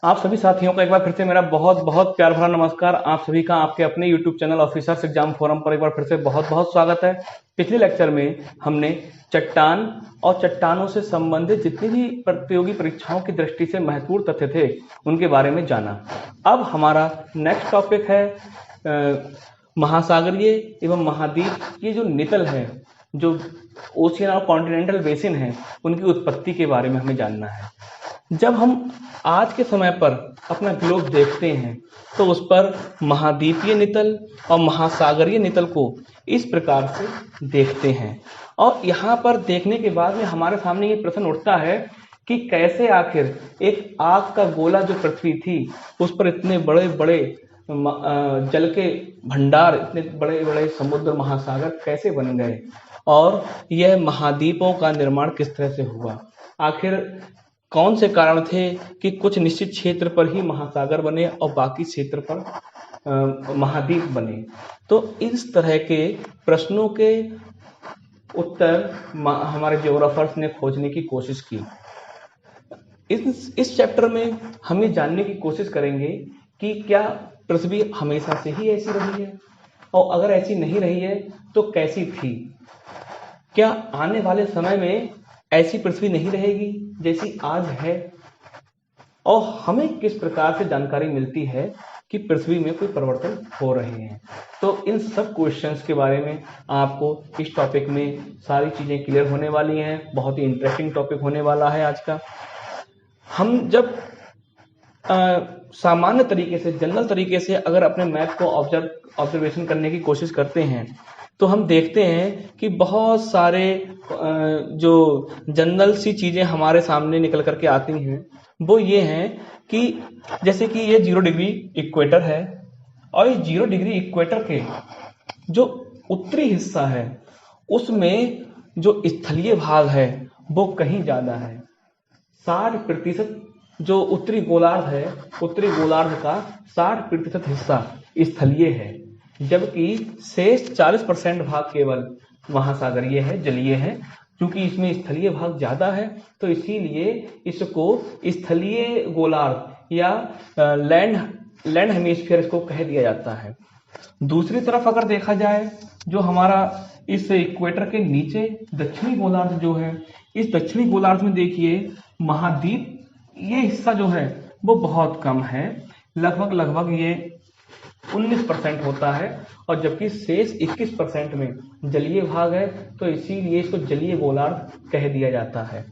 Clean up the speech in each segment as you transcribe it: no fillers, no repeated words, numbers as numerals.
आप सभी साथियों का एक बार फिर से मेरा बहुत बहुत प्यार भरा नमस्कार। आप सभी का आपके अपने YouTube channel officers exam forum पर एक बार फिर से बहुत बहुत स्वागत है। पिछले लेक्चर में हमने चट्टान और चट्टानों से संबंधित जितनी भी प्रतियोगी परीक्षाओं की दृष्टि से महत्वपूर्ण तथ्य थे उनके बारे में जाना। अब हमारा नेक्स्ट टॉपिक है महासागरीय एवं महाद्वीप ये जो नितल है, जो ओशियन और कॉन्टिनेंटल बेसिन है, उनकी उत्पत्ति के बारे में हमें जानना है। जब हम आज के समय पर अपना ग्लोब देखते हैं तो उस पर महाद्वीपीय नितल और महासागरीय नितल को इस प्रकार से देखते हैं, और यहाँ पर देखने के बाद में हमारे सामने ये प्रश्न उठता है कि कैसे आखिर एक आग का गोला जो पृथ्वी थी उस पर इतने बड़े बड़े जल के भंडार, इतने बड़े बड़े समुद्र महासागर कैसे बन गए, और यह महाद्वीपों का निर्माण किस तरह से हुआ। आखिर कौन से कारण थे कि कुछ निश्चित क्षेत्र पर ही महासागर बने और बाकी क्षेत्र पर महाद्वीप बने। तो इस तरह के प्रश्नों के उत्तर हमारे जियोग्राफर्स ने खोजने की कोशिश की। इस चैप्टर में हम ये जानने की कोशिश करेंगे कि क्या पृथ्वी हमेशा से ही ऐसी रही है, और अगर ऐसी नहीं रही है तो कैसी थी। क्या आने वाले समय में ऐसी पृथ्वी नहीं रहेगी जैसी आज है, और हमें किस प्रकार से जानकारी मिलती है कि पृथ्वी में कोई परिवर्तन हो रहे हैं। तो इन सब क्वेश्चंस के बारे में आपको इस टॉपिक में सारी चीजें क्लियर होने वाली हैं। बहुत ही इंटरेस्टिंग टॉपिक होने वाला है आज का। हम जब सामान्य तरीके से, जनरल तरीके से अगर अपने मैप को ऑब्जर्वेशन करने की कोशिश करते हैं तो हम देखते हैं कि बहुत सारे जो जनरल सी चीजें हमारे सामने निकल करके आती हैं, वो ये हैं कि जैसे कि ये 0 डिग्री इक्वेटर है, और इस 0 डिग्री इक्वेटर के जो उत्तरी हिस्सा है उसमें जो स्थलीय भाग है वो कहीं ज्यादा है। 60% जो उत्तरी गोलार्ध है, उत्तरी गोलार्ध का 60% हिस्सा स्थलीय है, जबकि शेष 40% भाग केवल महासागरीय है, जलीय है। क्योंकि इसमें स्थलीय भाग ज्यादा है तो इसीलिए इसको स्थलीय गोलार्ध या लैंड हेमिस्फीयर इसको कह दिया जाता है। दूसरी तरफ अगर देखा जाए, जो हमारा इस इक्वेटर के नीचे दक्षिणी गोलार्ध जो है, इस दक्षिणी गोलार्ध में देखिए महाद्वीप ये हिस्सा जो है वो बहुत कम है, लगभग ये 19% होता है, और जबकि शेष 21% में जलीय भाग है, तो इसीलिए इसको जलीय गोलार्ध कह दिया जाता है।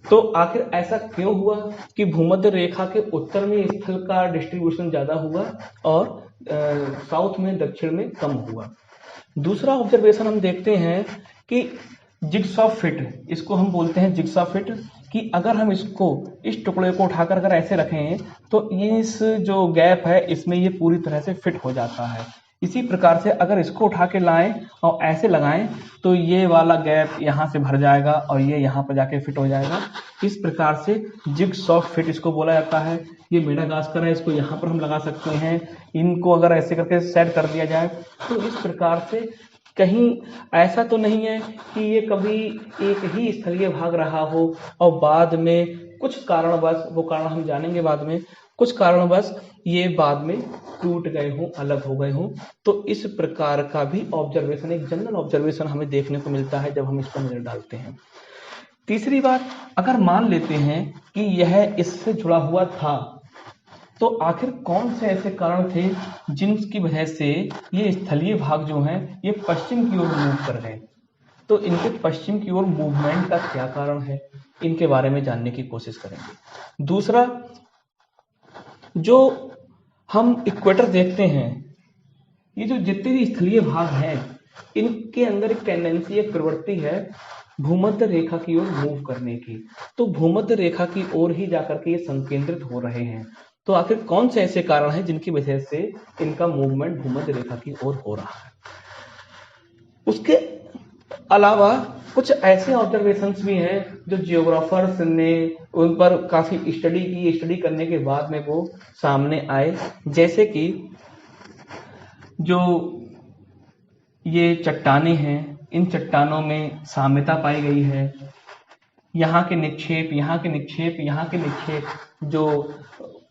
तो आखिर ऐसा क्यों हुआ कि भूमध्य रेखा के उत्तर में स्थल का डिस्ट्रीब्यूशन ज्यादा हुआ और साउथ में, दक्षिण में कम हुआ। दूसरा ऑब्जर्वेशन हम देखते हैं कि जिग्सॉ फिट, इसको हम बोलते हैं जिग्सॉ फिट, कि अगर हम इसको, इस टुकड़े को उठाकर अगर ऐसे रखें तो इस जो गैप है इसमें ये पूरी तरह से फिट हो जाता है। इसी प्रकार से अगर इसको उठा के लाएं और ऐसे लगाएं तो ये वाला गैप यहाँ से भर जाएगा और ये यहाँ पर जाके फिट हो जाएगा। इस प्रकार से जिग्सॉ फिट इसको बोला जाता है। ये मेडागास्कर है, इसको यहाँ पर हम लगा सकते हैं। इनको अगर ऐसे करके सेट कर दिया जाए तो इस प्रकार से कहीं ऐसा तो नहीं है कि ये कभी एक ही स्थलीय भाग रहा हो और बाद में कुछ कारणवश, वो कारण हम जानेंगे बाद में, कुछ कारणवश ये बाद में टूट गए हों, अलग हो गए हों। तो इस प्रकार का भी ऑब्जर्वेशन, एक जनरल ऑब्जर्वेशन हमें देखने को मिलता है जब हम इस पर नजर डालते हैं। तीसरी बात, अगर मान लेते हैं कि यह इससे जुड़ा हुआ था, तो आखिर कौन से ऐसे कारण थे जिनकी वजह से ये स्थलीय भाग जो हैं ये पश्चिम की ओर मूव कर गए। तो इनके पश्चिम की ओर मूवमेंट का क्या कारण है, इनके बारे में जानने की कोशिश करेंगे। दूसरा, जो हम इक्वेटर देखते हैं, ये जो जितने भी स्थलीय भाग हैं इनके अंदर एक टेंडेंसी, एक प्रवृत्ति है भूमध्य रेखा की ओर मूव करने की। तो भूमध्य रेखा की ओर ही जाकर के ये संकेंद्रित हो रहे हैं। तो आखिर कौन से ऐसे कारण हैं जिनकी वजह से इनका मूवमेंट भूमध्य रेखा की ओर हो रहा है। उसके अलावा कुछ ऐसे ऑब्जर्वेशंस भी हैं जो जियोग्राफर्स ने उन पर काफी स्टडी करने के बाद में वो सामने आए। जैसे कि जो ये चट्टानें हैं, इन चट्टानों में साम्यता पाई गई है। यहाँ के निक्षेप, यहाँ के निक्षेप, यहाँ के निक्षेप जो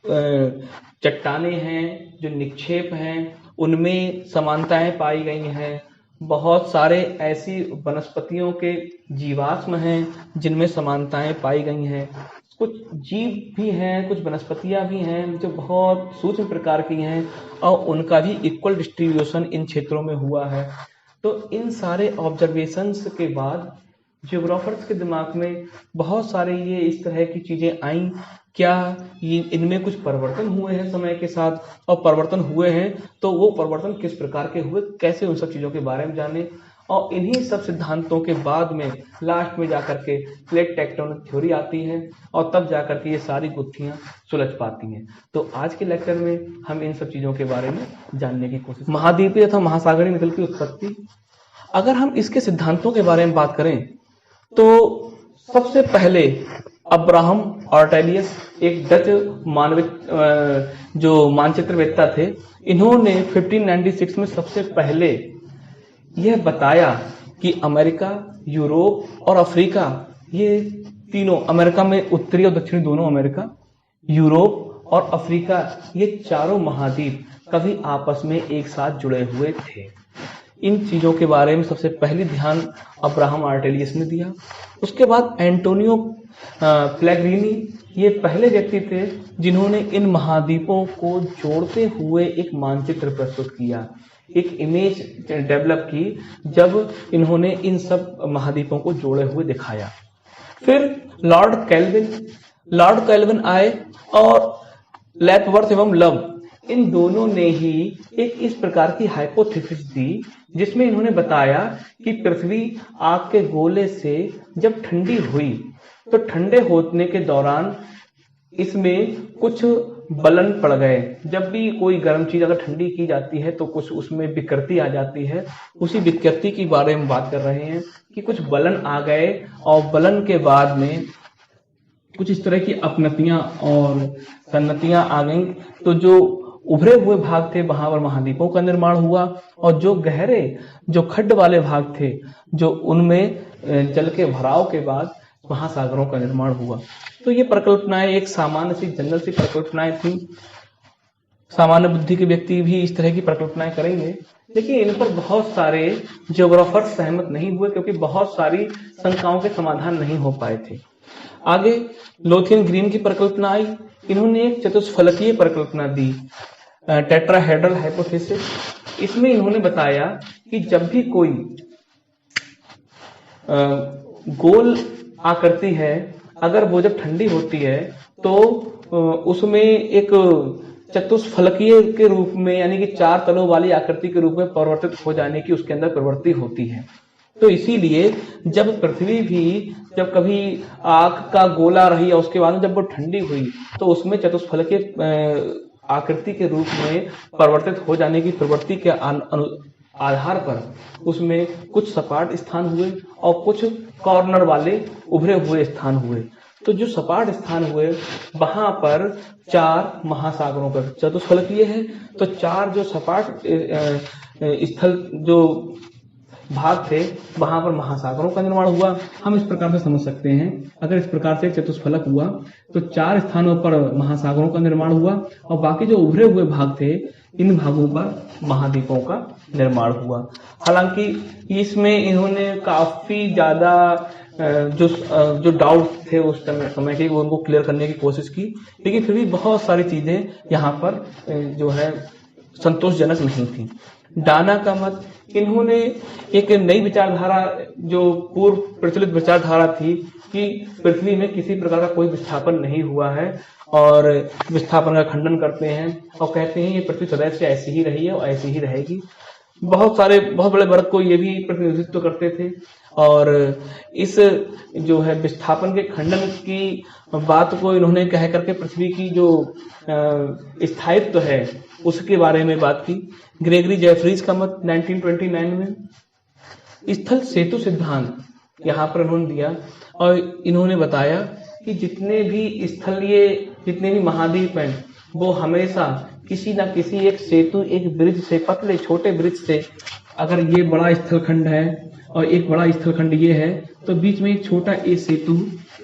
चट्टाने हैं, जो निक्षेप हैं, उनमें समानताएं पाई गई हैं। बहुत सारे ऐसी वनस्पतियों के जीवाश्म हैं जिनमें समानताएं पाई गई हैं। कुछ जीव भी हैं, कुछ वनस्पतियां भी हैं जो बहुत सूक्ष्म प्रकार की हैं और उनका भी इक्वल डिस्ट्रीब्यूशन इन क्षेत्रों में हुआ है। तो इन सारे ऑब्जर्वेशंस के बाद जियोग्राफर्स के दिमाग में बहुत सारे ये इस तरह की चीजें आईं, क्या ये इनमें कुछ परिवर्तन हुए हैं समय के साथ, और परिवर्तन हुए हैं तो वो परिवर्तन किस प्रकार के हुए, कैसे उन सब चीजों के बारे में जाने। और इन्हीं सब सिद्धांतों के बाद में लास्ट में जाकर के प्लेट टेक्टोनिक थ्योरी आती है और तब जाकर के ये सारी गुत्थियां सुलझ पाती हैं। तो आज के लेक्चर में हम इन सब चीजों के बारे में जानने की कोशिश। महाद्वीपीय तथा महासागरीय मिथल की उत्पत्ति, अगर हम इसके सिद्धांतों के बारे में बात करें तो सबसे पहले अब्राहम ऑर्टेलियस, एक डच मानविक जो मानचित्रवेत्ता थे, इन्होंने 1596 में सबसे पहले यह बताया कि अमेरिका, यूरोप और अफ्रीका, ये तीनों, अमेरिका में उत्तरी और दक्षिणी दोनों अमेरिका, यूरोप और अफ्रीका, ये चारों महाद्वीप कभी आपस में एक साथ जुड़े हुए थे। इन चीजों के बारे में सबसे पहले ध्यान अब्राहम आर्टेलियस ने दिया। उसके बाद एंटोनियो पेलेग्रिनी, ये पहले व्यक्ति थे जिन्होंने इन महाद्वीपों को जोड़ते हुए एक मानचित्र प्रस्तुत किया, एक इमेज डेवलप की, जब इन्होंने इन सब महाद्वीपों को जोड़े हुए दिखाया। फिर लॉर्ड कैल्विन आए और लेपवर्थ एवं लव, इन दोनों ने ही एक इस प्रकार की हाइपोथेसिस दी जिसमें इन्होंने बताया कि पृथ्वी आग के गोले से जब ठंडी हुई तो ठंडे होने के दौरान इसमें कुछ बलन पड़ गए। जब भी कोई गर्म चीज अगर ठंडी की जाती है तो कुछ उसमें विकृति आ जाती है। उसी विकृति के बारे में बात कर रहे हैं कि कुछ बलन आ गए और बलन के बाद में कुछ इस तरह की अपनतियां और सन्नतियां आ गईं। तो जो उभरे हुए भाग थे वहां पर महाद्वीपों का निर्माण हुआ, और जो गहरे, जो खड्ड वाले भाग थे, जो उनमें जल के भराव के बाद महासागरों का निर्माण हुआ। तो ये परिकल्पनाएं एक सामान्य सी, जनरल सी परिकल्पनाएं थी। सामान्य बुद्धि के व्यक्ति भी इस तरह की परिकल्पनाएं करेंगे, लेकिन इन पर बहुत सारे जियोग्राफर्स सहमत नहीं हुए क्योंकि बहुत सारी शंकाओं के समाधान नहीं हो पाए थे। आगे लोथियन ग्रीन की परिकल्पना आई। इन्होंने एक चतुष्फलकीय परिकल्पना दी, टेट्राहेड्रल हाइपोथेसिस। इसमें इन्होंने बताया कि जब भी कोई गोल आकृति है, अगर वो जब ठंडी होती है तो उसमें एक चतुष्फलकीय के रूप में, यानी कि चार तलों वाली आकृति के रूप में परिवर्तित हो जाने की उसके अंदर प्रवृत्ति होती है। तो इसीलिए जब पृथ्वी भी जब कभी आग का गोला रही और उसके बाद जब वो ठंडी हुई तो उसमें चतुष्फलकीय आकृति के रूप में परिवर्तित हो जाने की प्रवृत्ति के आधार पर उसमें कुछ सपाट स्थान हुए और कुछ कॉर्नर वाले उभरे हुए स्थान हुए। तो जो सपाट स्थान हुए वहां पर चार महासागरों का चतुष्फलकीय है, तो चार जो सपाट स्थल जो भाग थे वहां पर महासागरों का निर्माण हुआ। हम इस प्रकार से समझ सकते हैं, अगर इस प्रकार से चतुष्फलक हुआ तो चार स्थानों पर महासागरों का निर्माण हुआ और बाकी जो उभरे हुए भाग थे इन भागों पर महाद्वीपों का निर्माण हुआ। हालांकि इसमें इन्होंने काफी ज्यादा जो डाउट थे उस समय के, उनको क्लियर करने की कोशिश की, लेकिन फिर भी बहुत सारी चीजें यहाँ पर जो है संतोषजनक नहीं थी। डाना का मत, इन्होंने एक नई विचारधारा, जो पूर्व प्रचलित विचारधारा थी कि पृथ्वी में किसी प्रकार का कोई विस्थापन नहीं हुआ है, और विस्थापन का खंडन करते हैं और कहते हैं ये पृथ्वी सदैव से ऐसी ही रही है और ऐसी ही रहेगी। बहुत बड़े वर्ग को ये भी प्रतिनिधित्व करते थे, और इस जो है विस्थापन के खंडन की बात को इन्होंने कह करके पृथ्वी की जो स्थायित्व है उसके बारे में बात की। ग्रेगरी जेफरीज का मत 1929 में स्थल सेतु सिद्धांत यहाँ पर इन्होंने दिया, और इन्होंने बताया कि जितने भी महाद्वीप हैं वो हमेशा किसी ना किसी एक सेतु, एक ब्रिज से, पतले छोटे ब्रिज से, अगर ये बड़ा स्थलखंड है और एक बड़ा स्थलखंड ये है, तो बीच में एक छोटा ए सेतु,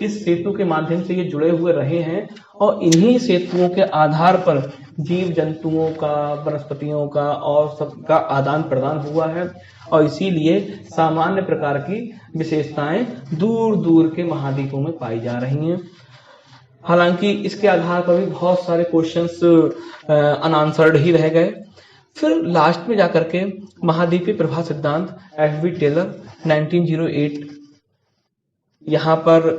इस सेतु के माध्यम से ये जुड़े हुए रहे हैं और इन्हीं सेतुओं के आधार पर जीव जंतुओं का, वनस्पतियों का और सबका आदान प्रदान हुआ है और इसीलिए सामान्य प्रकार की विशेषताएं दूर दूर के महाद्वीपों में पाई जा रही हैं। हालांकि इसके आधार पर भी बहुत सारे क्वेश्चंस अनआंसर्ड ही रह गए। फिर लास्ट में जाकर के महाद्वीपीय प्रभा सिद्धांत एफ.बी. टेलर 1908 यहाँ पर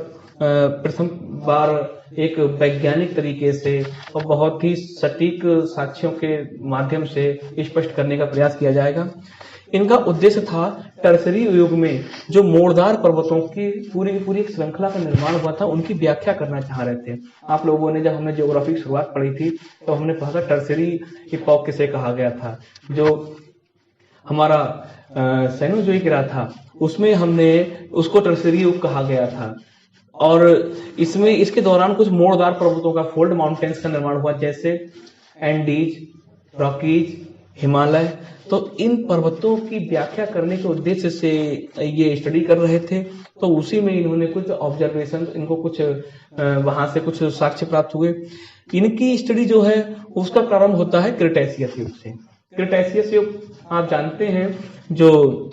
प्रथम बार एक वैज्ञानिक तरीके से और बहुत ही सटीक साक्ष्यों के माध्यम से स्पष्ट करने का प्रयास किया जाएगा। इनका उद्देश्य था टर्सरी युग में जो मोड़दार पर्वतों की पूरी एक श्रृंखला का निर्माण हुआ था, उनकी व्याख्या करना चाह रहे थे। आप लोगों ने, जब हमने ज्योग्राफी की शुरुआत पढ़ी थी तो हमने पढ़ा था टर्सरी इपॉक किसे कहा गया था। जो हमारा सेनोजोइक एरा था उसमें हमने उसको टर्सरी युग कहा गया था और इसमें इसके दौरान कुछ मोड़दार पर्वतों का, फोल्ड माउंटेन्स का निर्माण हुआ, जैसे एंडीज, रॉकीज, हिमालय। तो इन पर्वतों की व्याख्या करने के उद्देश्य से ये स्टडी कर रहे थे, तो उसी में इन्होंने कुछ ऑब्जर्वेशन, इनको कुछ वहां से कुछ साक्ष्य प्राप्त हुए। इनकी स्टडी जो है उसका प्रारंभ होता है क्रिटेशियस युग से। क्रिटेशियस युग आप जानते हैं, जो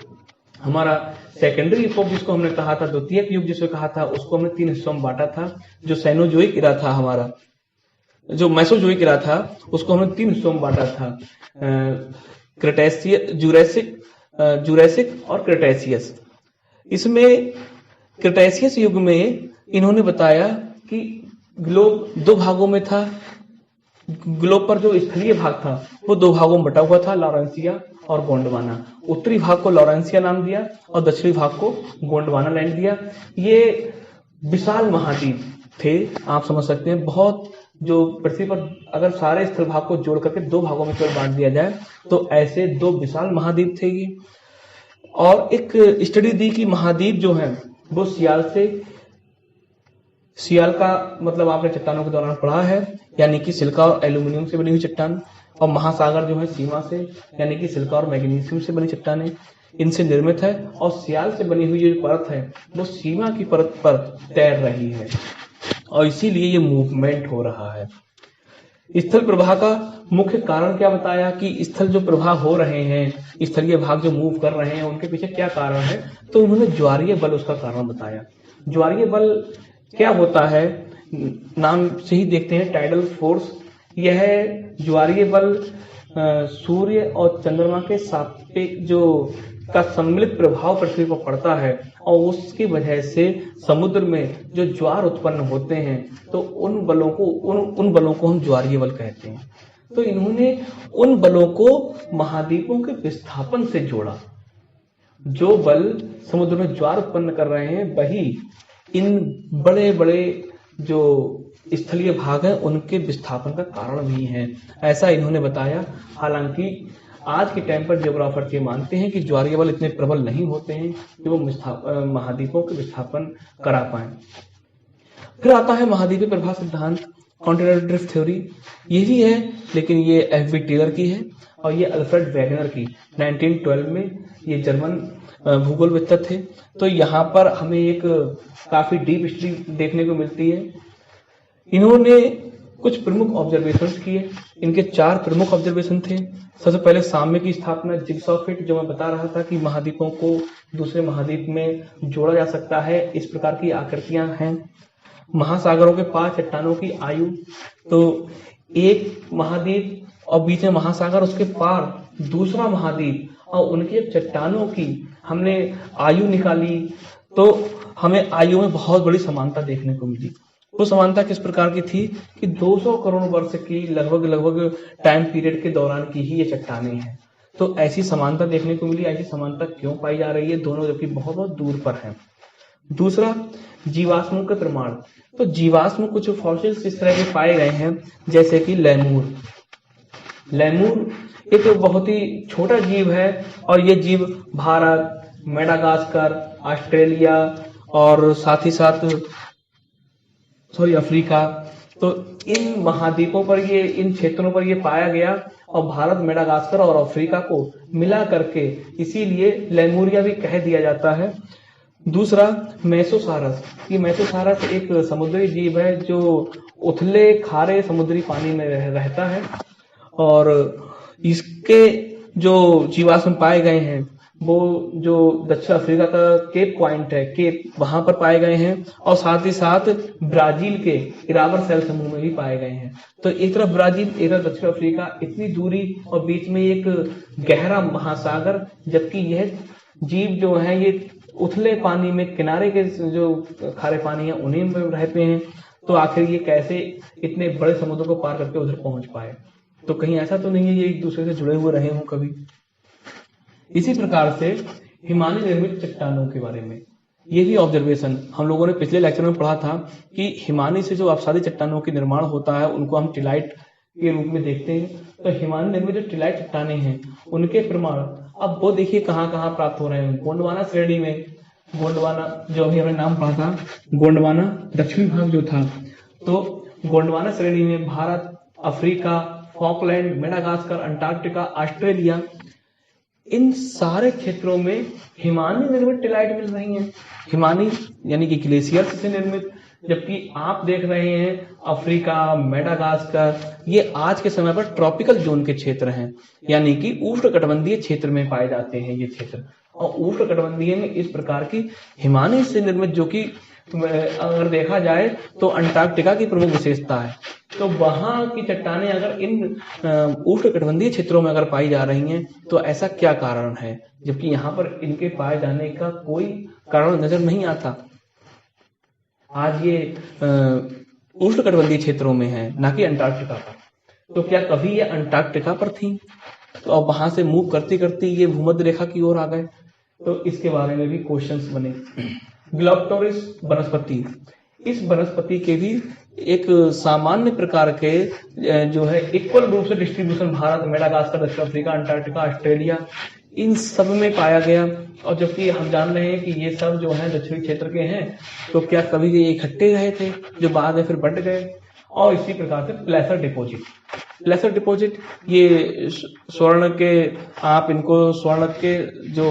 हमारा सेकेंडरी इपोक जिसको हमने कहा था, द्वितीयक युग जिसको कहा था, उसको हमने 3 हिस्सों में बांटा था। जो सेनोजोइक इरा था हमारा, जो मेसोजोइक इरा था, उसको हमने 3 हिस्सों में बांटा था, क्रिटेशियस, जुरैसिक और क्रिटेशियस। इसमें क्रिटेशियस युग में इन्होंने बताया कि ग्लोब 2 भागों में था। ग्लोब पर जो स्थलीय भाग था वो 2 भागों में बटा हुआ था, लॉरेंसिया और गोंडवाना। उत्तरी भाग को लॉरेंसिया नाम दिया और दक्षिणी भाग को गोंडवाना लैंड दिया। ये विशाल महाद्वीप थे, आप समझ सकते हैं। बहुत, जो पृथ्वी पर अगर सारे स्थल भाग को जोड़ करके 2 भागों में केवल बांट दिया जाए तो ऐसे 2 विशाल महाद्वीप थे ये। और एक स्टडी दी कि महाद्वीप जो है वो सियाल का मतलब आपने चट्टानों के दौरान पढ़ा है, यानी कि सिलिका और एल्यूमिनियम से बनी हुई चट्टान, और महासागर जो है सीमा से, यानी कि सिलिका और मैग्नीशियम से बनी चट्टानें, इनसे निर्मित है। और सियाल से बनी हुई जो परत है वो सीमा की परत पर तैर रही है और इसीलिए ये मूवमेंट हो रहा है। स्थल प्रवाह का मुख्य कारण क्या बताया कि स्थल जो प्रवाह हो रहे हैं, स्थलीय भाग जो मूव कर रहे हैं, उनके पीछे क्या कारण है, तो उन्होंने ज्वारीय बल उसका कारण बताया। ज्वारीय बल क्या होता है, नाम से ही देखते हैं, टाइडल फोर्स। यह ज्वारीय बल सूर्य और चंद्रमा के सापेक्ष जो का सम्मिलित प्रभाव पृथ्वी पर पड़ता है और उसकी वजह से समुद्र में जो ज्वार उत्पन्न होते हैं, तो उन बलों को हम ज्वारीय बल कहते हैं। तो इन्होंने उन बलों को महाद्वीपों के विस्थापन से जोड़ा। जो बल समुद्र में ज्वार उत्पन्न कर रहे हैं वही इन बड़े बड़े जो स्थलीय भाग हैं उनके विस्थापन का कारण भी है, ऐसा इन्होंने बताया। हालांकि आज के टाइम पर ज्योग्राफर ये मानते हैं कि ज्वारीय बल इतने प्रबल नहीं होते हैं कि वो महाद्वीपों के विस्थापन करा पाए। फिर आता है महाद्वीपीय प्रभा सिद्धांत, कॉन्टिनेंटल ड्रिफ्ट थ्योरी। ये भी है, लेकिन ये एफ.बी. टेलर की है और ये अल्फ्रेड वैगनर की 1912 में, ये जर्मन भूगोलविद थे। तो यहाँ पर हमें एक काफी डीप हिस्ट्री देखने को मिलती है। इन्होंने कुछ प्रमुख ऑब्जर्वेशंस किए। इनके 4 प्रमुख ऑब्जर्वेशन थे। सबसे पहले साम्य की स्थापना, जिग्सॉ फिट, जो मैं बता रहा था कि महाद्वीपों को दूसरे महाद्वीप में जोड़ा जा सकता है, इस प्रकार की आकृतियां हैं। महासागरों के पार चट्टानों की आयु, तो एक महाद्वीप और बीच में महासागर, उसके पार दूसरा महाद्वीप और उनके चट्टानों की हमने आयु निकाली तो हमें आयु में बहुत बड़ी समानता देखने को मिली। वो समानता किस प्रकार की थी कि 200 करोड़ वर्ष की लगभग टाइम पीरियड के दौरान की ही ये चट्टानें हैं। तो ऐसी समानता देखने को मिली। ऐसी समानता क्यों पाई जा रही है, दोनों जबकि बहुत बहुत दूर पर हैं। दूसरा, जीवाश्मों के प्रमाण। तो जीवाश्म कुछ फॉसिल्स इस तरह के पाए गए हैं, जैसे कि लेमूर एक बहुत ही छोटा जीव है और ये जीव भारत, मेडागास्कर, ऑस्ट्रेलिया और साथ ही साथ अफ्रीका तो इन महाद्वीपों पर ये, इन क्षेत्रों पर ये पाया गया और भारत, मेडागास्कर और अफ्रीका को मिला करके इसीलिए लेमुरिया भी कह दिया जाता है। दूसरा मेसोसारस, ये मेसोसारस एक समुद्री जीव है जो उथले खारे समुद्री पानी में रहता है और इसके जो जीवाश्म पाए गए हैं वो जो दक्षिण अफ्रीका का केप पॉइंट है, केप, वहां पर पाए गए हैं और साथ ही साथ ब्राजील के इरावर सेल समूह में भी पाए गए हैं। तो एक तरफ ब्राजील, एक तरफ दक्षिण अफ्रीका, इतनी दूरी और बीच में एक गहरा महासागर, जबकि यह जीव जो है ये उथले पानी में, किनारे के जो खारे पानी है उन्हीं में रहते हैं। तो आखिर ये कैसे इतने बड़े समुद्र को पार करके उधर पहुंच पाए? तो कहीं ऐसा तो नहीं है ये एक दूसरे से जुड़े हुए रहे हों कभी? इसी प्रकार से हिमानी निर्मित चट्टानों के बारे में ये भी ऑब्जर्वेशन हम लोगों ने पिछले लेक्चर में पढ़ा था कि हिमानी से जो अपसादी चट्टानों के निर्माण होता है उनको हम टिलाइट के रूप में देखते हैं। तो हिमानी निर्मित जो टिलाइट चट्टाने हैं उनके प्रमाण अब वो देखिए कहाँ कहाँ प्राप्त हो रहे हैं। गोंडवाना श्रेणी में, गोंडवाना जो अभी हमने नाम पढ़ा था, गोंडवाना दक्षिणी भाग जो था, तो गोंडवाना श्रेणी में Bharat, Africa, Falkland, Madagascar, Antarctica, Australia, इन सारे क्षेत्रों में हिमानी निर्मित टिलाइट मिल रही हैं। हिमानी यानी कि ग्लेशियर से निर्मित, जबकि आप देख रहे हैं अफ्रीका, मेडागास्कर, ये आज के समय पर ट्रॉपिकल जोन के क्षेत्र हैं, यानी कि उष्णकटिबंधीय क्षेत्र में पाए जाते हैं ये क्षेत्र। और उष्णकटिबंधीय में इस प्रकार की हिमानी से निर्मित, जो कि अगर देखा जाए तो अंटार्कटिका की प्रमुख विशेषता है। तो वहां की चट्टानें अगर इन उष्णकटिबंधीय क्षेत्रों में अगर पाई जा रही हैं तो ऐसा क्या कारण है, जबकि यहाँ पर इनके पाए जाने का कोई कारण नजर नहीं आता। आज ये उष्णकटिबंधीय क्षेत्रों में है, ना कि अंटार्कटिका पर। तो क्या कभी ये अंटार्कटिका पर थी तो अब वहां से मूव करती करती ये भूमध्य रेखा की ओर आ गए? तो इसके बारे में भी क्वेश्चंस बने। ग्लोप्टोरिस वनस्पति, इस वनस्पति के भी एक सामान्य प्रकार के जो है इक्वल रूप से डिस्ट्रीब्यूशन भारत, मेडागास्कर, दक्षिण अफ्रीका, अंटार्कटिका, ऑस्ट्रेलिया, इन सब में पाया गया। और जबकि हम जान रहे हैं कि ये सब जो है दक्षिणी क्षेत्र के हैं, तो क्या कभी ये इकट्ठे रहे थे जो बाद में फिर बंट गए? और इसी प्रकार से प्लेसर डिपॉजिट, प्लेसर डिपॉजिट ये स्वर्ण के, आप इनको स्वर्ण के जो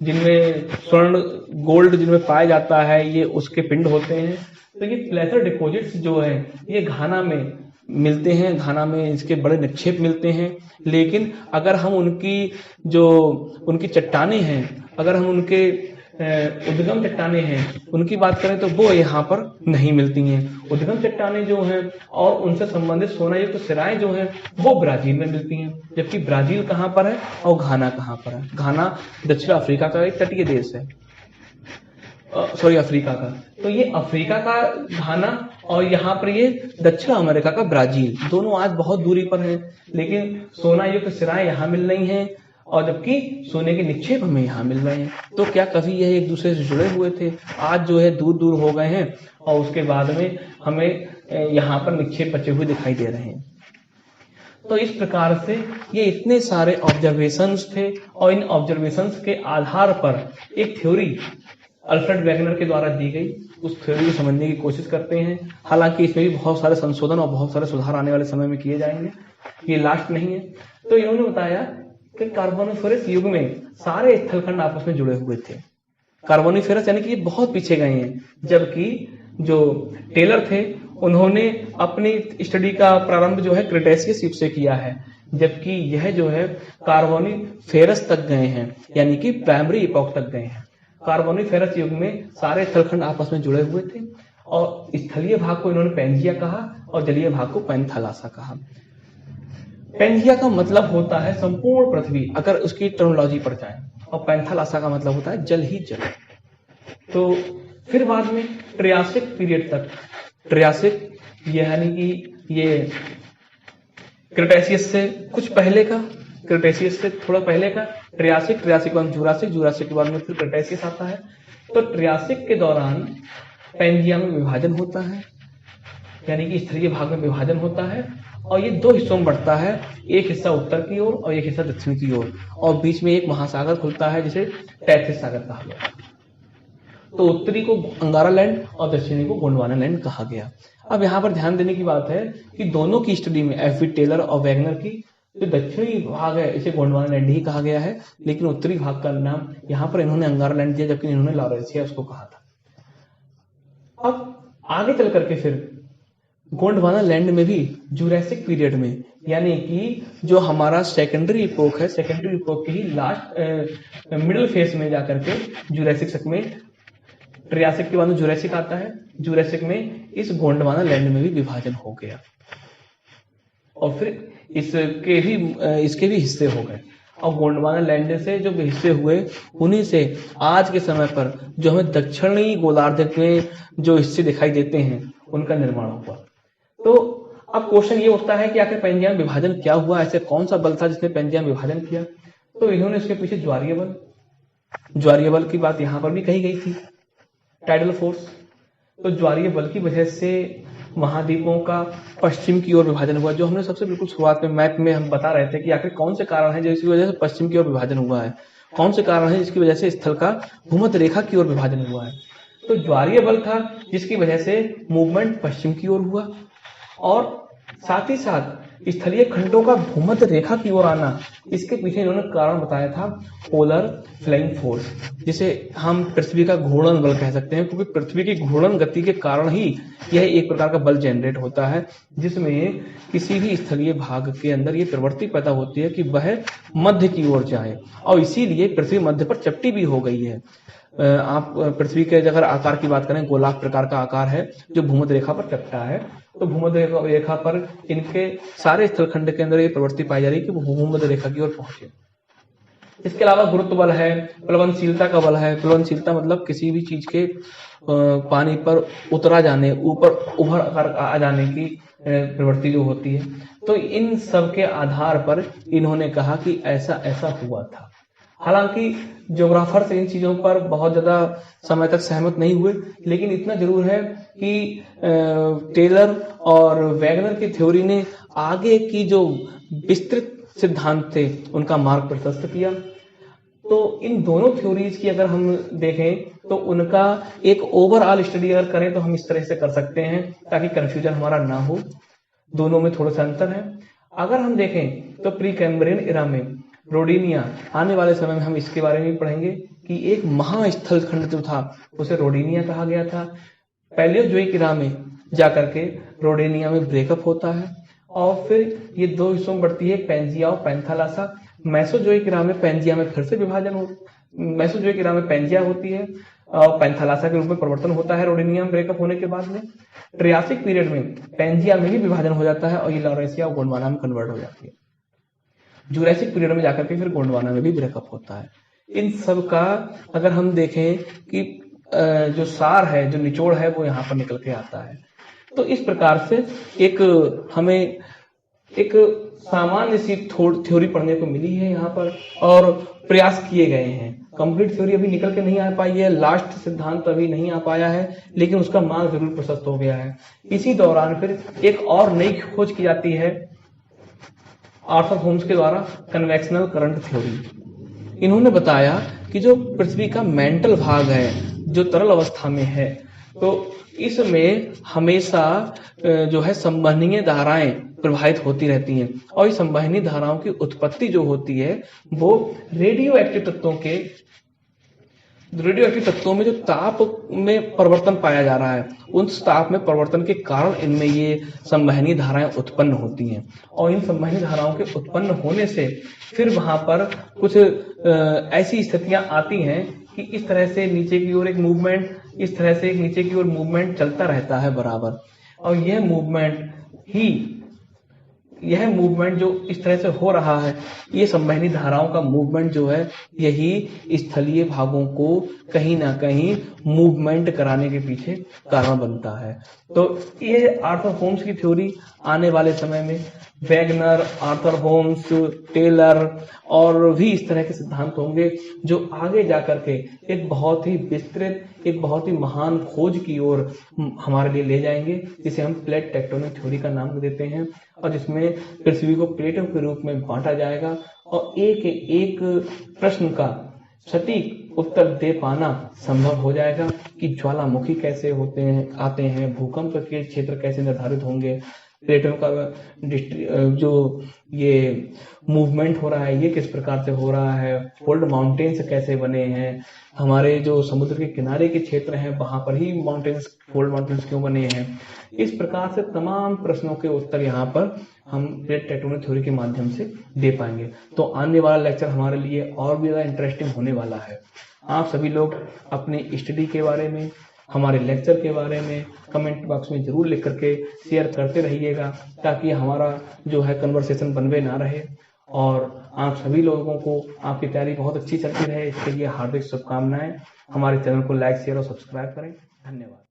जिनमें स्वर्ण, गोल्ड जिनमें पाया जाता है, ये उसके पिंड होते हैं। तो ये प्लेसर डिपॉजिट्स जो है ये घाना में मिलते हैं, घाना में इसके बड़े निक्षेप मिलते हैं। लेकिन अगर हम उनकी चट्टाने हैं, अगर हम उनके उद्गम चट्टाने हैं उनकी बात करें तो वो यहाँ पर नहीं मिलती हैं। उद्गम चट्टाने जो हैं और उनसे संबंधित सोनायुक्त सिराएं जो हैं वो ब्राजील में मिलती हैं। जबकि ब्राजील कहाँ पर है और घाना कहाँ पर है? घाना दक्षिण अफ्रीका का एक तटीय देश है, सॉरी अफ्रीका का। तो ये अफ्रीका का घाना और यहाँ पर ये दक्षिण अमेरिका का ब्राजील, दोनों आज बहुत दूरी पर हैं, लेकिन सोनायुक्त सिराएं यहाँ मिल रही हैं और जबकि सोने के निक्षेप हमें यहाँ मिल रहे हैं। तो क्या कभी यह एक दूसरे से जुड़े हुए थे? आज जो है दूर दूर हो गए हैं और उसके बाद में हमें यहाँ पर निक्षेप बचे हुए दिखाई दे रहे हैं। तो इस प्रकार से ये इतने सारे ऑब्जर्वेशंस थे और इन ऑब्जर्वेशंस के आधार पर एक थ्योरी अल्फ्रेड वेगनर के द्वारा दी गई, उस थ्योरी को समझने की कोशिश करते हैं। हालांकि इसमें भी बहुत सारे संशोधन और बहुत सारे सुधार आने वाले समय में किए जाएंगे, ये लास्ट नहीं है। तो इन्होंने बताया कि कार्बोनिफेरस युग में सारे स्थलखंड आपस में जुड़े हुए थे। कार्बोनिफेरस यानी कि ये बहुत पीछे गए हैं, जबकि जो टेलर थे उन्होंने अपनी स्टडी का प्रारंभ जो है क्रिटेशियस युग से किया है, जबकि यह जो है कार्बोनिफेरस तक गए हैं, यानी कि प्राइमरी इपॉक तक गए हैं। कार्बोनिफेरस युग में सारे स्थलखंड आपस में जुड़े हुए थे और स्थलीय भाग को इन्होंने पैंजिया कहा और जलीय भाग को पैंथालासा कहा। पैंजिया का मतलब होता है संपूर्ण पृथ्वी, अगर उसकी टर्मिनोलॉजी पर जाए, और पैंथालासा का मतलब होता है जल ही जल। तो फिर बाद में ट्रियासिक पीरियड तक, ट्रियासिक यानी कि ये क्रिटेशियस से कुछ पहले का, क्रिटेशियस से थोड़ा पहले का ट्रियासिक, ट्रियासिक के बाद जुरासिक, जुरासिक के बाद में फिर क्रिटेशियस आता है। तो ट्रियासिक के दौरान पैंजिया में विभाजन होता है, यानी कि स्थलीय भाग में विभाजन होता है और ये दो हिस्सों में बढ़ता है, एक हिस्सा उत्तर की ओर और एक हिस्सा दक्षिण की ओर, और बीच में एक महासागर खुलता है जिसे टैथिस सागर कहा गया। तो उत्तरी को अंगारा लैंड और दक्षिणी को गोंडवाना लैंड कहा गया। अब यहाँ पर ध्यान देने की बात है कि दोनों की स्टडी में एफ वी टेलर और वैगनर की जो दक्षिणी भाग है इसे गोंडवाना लैंड ही कहा गया है, लेकिन उत्तरी भाग का नाम यहाँ पर इन्होंने अंगारा लैंड दिया, जबकि इन्होंने लॉरेंसिया उसको कहा था। अब आगे चल करके फिर गोंडवाना लैंड में भी जुरैसिक पीरियड में, यानी कि जो हमारा सेकेंडरी इपोक है, सेकेंडरी इपोक के ही लास्ट मिडिल फेज में जाकर के जुरैसिक में, ट्रियासिक के बाद जुरैसिक आता है, जुरैसिक में इस गोंडवाना लैंड में भी विभाजन हो गया और फिर इसके भी हिस्से हो गए। और गोंडवाना लैंड से जो हिस्से हुए उन्हीं से आज के समय पर जो हमें दक्षिणी गोलार्ध में जो हिस्से दिखाई देते हैं उनका निर्माण हुआ। तो अब क्वेश्चन ये उठता है कि आखिर पैंजिया में विभाजन क्या हुआ, ऐसे कौन सा बल था जिसने पैंजिया में विभाजन किया। तो इन्होंने इसके पीछे ज्वारीय बल की बात यहाँ पर भी कही गई थी, टाइडल फोर्स। तो ज्वारीय बल की वजह से महाद्वीपों का पश्चिम की ओर विभाजन हुआ, जो हमने सबसे बिल्कुल शुरुआत में मैप में हम बता रहे थे कि आखिर कौन से कारण है जिसकी वजह से पश्चिम की ओर विभाजन हुआ है, कौन से कारण है जिसकी वजह से स्थल का भूमध्य रेखा की ओर विभाजन हुआ है। तो ज्वारीय बल था जिसकी वजह से मूवमेंट पश्चिम की ओर हुआ और साथ ही साथ स्थलीय खंडों का भूमध्य रेखा की ओर आना, इसके पीछे इन्होंने कारण बताया था पोलर फ्लाइंग फोर्स, जिसे हम पृथ्वी का घूर्णन बल कह सकते हैं, क्योंकि पृथ्वी की घूर्णन गति के कारण ही यह एक प्रकार का बल जनरेट होता है, जिसमें किसी भी स्थलीय भाग के अंदर ये प्रवृत्ति पैदा होती है कि वह मध्य की ओर जाए, और इसीलिए पृथ्वी मध्य पर चपटी भी हो गई है। आप पृथ्वी के अगर आकार की बात करें, गोलाकार प्रकार का आकार है जो भूमध्य रेखा पर चपटा है, तो भूमध्य रेखा पर इनके सारे स्थलखंड के अंदर ये प्रवृत्ति पाई जा रही है कि वो भूमध्य रेखा की ओर पहुंचे। इसके अलावा गुरुत्व बल है, प्लवनशीलता का बल है। प्लवनशीलता मतलब किसी भी चीज के पानी पर उतरा जाने, ऊपर उभर कर आ जाने की प्रवृत्ति जो होती है। तो इन सब के आधार पर इन्होंने कहा कि ऐसा ऐसा हुआ था। हालांकि ज्योग्राफर्स इन चीजों पर बहुत ज्यादा समय तक सहमत नहीं हुए, लेकिन इतना जरूर है कि टेलर और वैगनर की थ्योरी ने आगे की जो विस्तृत सिद्धांत थे उनका मार्ग प्रशस्त किया। तो इन दोनों थ्योरीज की अगर हम देखें तो उनका एक ओवरऑल स्टडी अगर करें तो हम इस तरह से कर सकते हैं ताकि कंफ्यूजन हमारा ना हो, दोनों में थोड़ा सा अंतर है। अगर हम देखें तो प्री कैम्ब्रियन इरा में रोडिनिया, आने वाले समय में हम इसके बारे में पढ़ेंगे कि एक महास्थल खंड जो था उसे रोडिनिया कहा गया था। पैलियोजोइक इरा में जाकर के रोडेनिया में ब्रेकअप होता है और फिर ये दो हिस्सों में बढ़ती है, पैंजिया और पैंथालासा। मेसोजोइक इरा में पैंजिया में फिर से विभाजन हो, मेसोजोइक इरा में पैंजिया होती है और पैंथालासा के रूप में परिवर्तन होता है रोडेनिया में ब्रेकअप होने के बाद में। ट्रियासिक पीरियड में पैंजिया में भी विभाजन हो जाता है और ये लॉरेंसिया और गोंडवाना में कन्वर्ट हो जाती है। जुरैसिक पीरियड में जाकर के फिर गोंडवाना में भी ब्रेकअप होता है। इन सब का अगर हम देखें कि जो सार है, जो निचोड़ है, वो यहाँ पर निकल के आता है। तो इस प्रकार से हमें एक सामान्य सी थ्योरी पढ़ने को मिली है यहाँ पर और प्रयास किए गए हैं। कंप्लीट थ्योरी अभी निकल के नहीं आ पाई है, लास्ट सिद्धांत अभी नहीं आ पाया है, लेकिन उसका मार्ग जरूर प्रशस्त हो गया है। इसी दौरान फिर एक और नई खोज की जाती है आर्थर होम्स के द्वारा, कन्वेक्शनल करंट थ्योरी। इन्होंने बताया कि जो पृथ्वी का मेंटल भाग है, जो तरल अवस्था में है, तो इसमें हमेशा जो है संवहनीय धाराएं प्रवाहित होती रहती हैं और इस संवहनीय धाराओं की उत्पत्ति जो होती है वो रेडियो एक्टिव तत्वों में जो ताप में परिवर्तन पाया जा रहा है, उस ताप में परिवर्तन के कारण इनमें ये संवहनीय धाराएं उत्पन्न होती हैं और इन संवहनीय धाराओं के उत्पन्न होने से फिर वहां पर कुछ ऐसी स्थितियां आती हैं कि इस तरह से नीचे की ओर एक मूवमेंट, इस तरह से एक नीचे की ओर मूवमेंट चलता रहता है बराबर, और यह मूवमेंट जो इस तरह से हो रहा है, ये संवहनी धाराओं का मूवमेंट जो है, यही स्थलीय भागों को कहीं ना कहीं मूवमेंट कराने के पीछे कारण बनता है। तो ये आर्थर होम्स की थ्योरी आने वाले समय में वैगनर, आर्थर होम्स, टेलर और भी इस तरह के सिद्धांत होंगे जो आगे जाकर के एक बहुत ही विस्तृत, एक बहुत ही महान खोज की ओर हमारे लिए ले जाएंगे, जिसे हम प्लेट टेक्टोनिक थ्योरी का नाम देते हैं और जिसमें पृथ्वी को प्लेटों के रूप में बांटा जाएगा और एक एक प्रश्न का सटीक उत्तर दे पाना संभव हो जाएगा कि ज्वालामुखी कैसे होते हैं आते हैं, भूकंप के क्षेत्र कैसे निर्धारित होंगे, प्लेटों का जो ये मूवमेंट हो रहा है ये किस प्रकार से हो रहा है, फोल्ड माउंटेन्स कैसे बने हैं, हमारे जो समुद्र के किनारे के क्षेत्र हैं वहां पर ही माउंटेन्स फोल्ड माउंटेन्स क्यों बने हैं। इस प्रकार से तमाम प्रश्नों के उत्तर यहाँ पर हम प्लेट टेक्टोनिक थ्योरी के माध्यम से दे पाएंगे। तो आने वाला लेक्चर हमारे लिए और भी ज्यादा इंटरेस्टिंग होने वाला है। आप सभी लोग अपनी स्टडी के बारे में, हमारे लेक्चर के बारे में कमेंट बॉक्स में जरूर लिख करके शेयर करते रहिएगा, ताकि हमारा जो है कन्वर्सेशन बनवे ना रहे। और आप सभी लोगों को आपकी तैयारी बहुत अच्छी चलती रहे, इसके लिए हार्दिक शुभकामनाएं। हमारे चैनल को लाइक, शेयर और सब्सक्राइब करें। धन्यवाद।